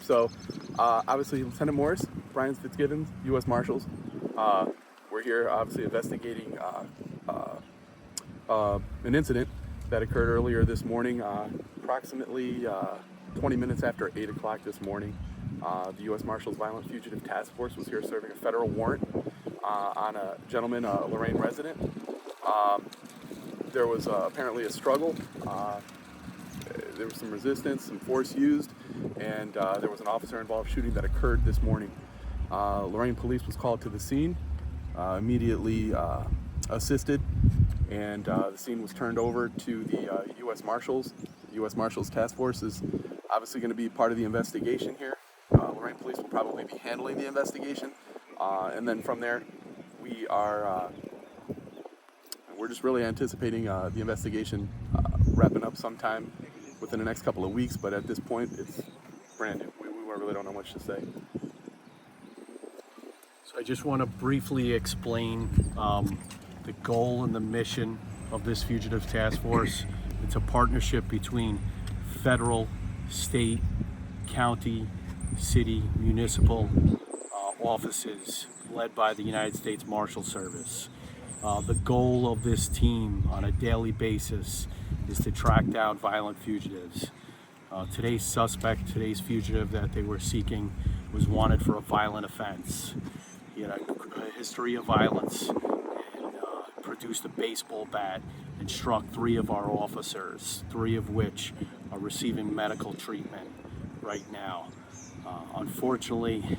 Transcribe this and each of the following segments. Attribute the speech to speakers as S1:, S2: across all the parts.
S1: So, obviously, Lieutenant Morris, Brian Fitzgibbons, U.S. Marshals. We're here, obviously, investigating an incident that occurred earlier this morning, approximately 20 minutes after 8 o'clock this morning. The U.S. Marshals Violent Fugitive Taskforce was here serving a federal warrant on a gentleman, a Lorain resident. There was apparently a struggle. There was some resistance, some force used, and there was an officer-involved shooting that occurred this morning. Lorain police was called to the scene, immediately assisted, and the scene was turned over to the U.S. Marshals. The U.S. Marshals Task Force is obviously going to be part of the investigation here. Lorain police will probably be handling the investigation, and then from there, we're just really anticipating the investigation wrapping up sometime within the next couple of weeks, but at this point, it's brand new. We really don't know much to say.
S2: So I just want to briefly explain the goal and the mission of this Fugitive Task Force. It's a partnership between federal, state, county, city, municipal offices led by the United States Marshal Service. The goal of this team on a daily basis is to track down violent fugitives. Today's suspect, today's fugitive that they were seeking, was wanted for a violent offense. He had a history of violence and produced a baseball bat and struck 3 of our officers, 3 of which are receiving medical treatment right now. Unfortunately,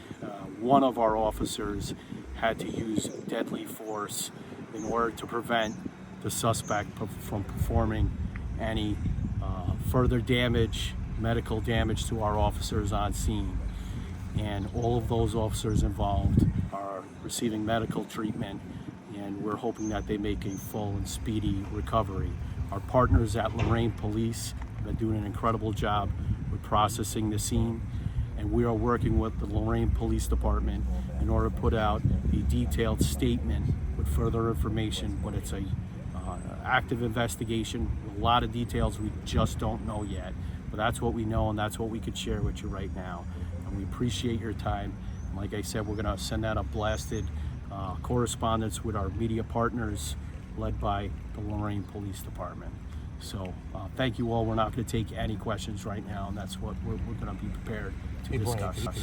S2: one of our officers had to use deadly force in order to prevent the suspect from performing any further damage, medical damage to our officers on scene. And all of those officers involved are receiving medical treatment, and we're hoping that they make a full and speedy recovery. Our partners at Lorain Police have been doing an incredible job with processing the scene, and we are working with the Lorain Police Department in order to put out a detailed statement with further information, but it's a active investigation with a lot of details we just don't know yet. But that's what we know, and that's what we could share with you right now. And we appreciate your time. And like I said, we're going to send out a blasted correspondence with our media partners led by the Lorain Police Department. So thank you all. We're not going to take any questions right now, and that's what we're going to be prepared to discuss.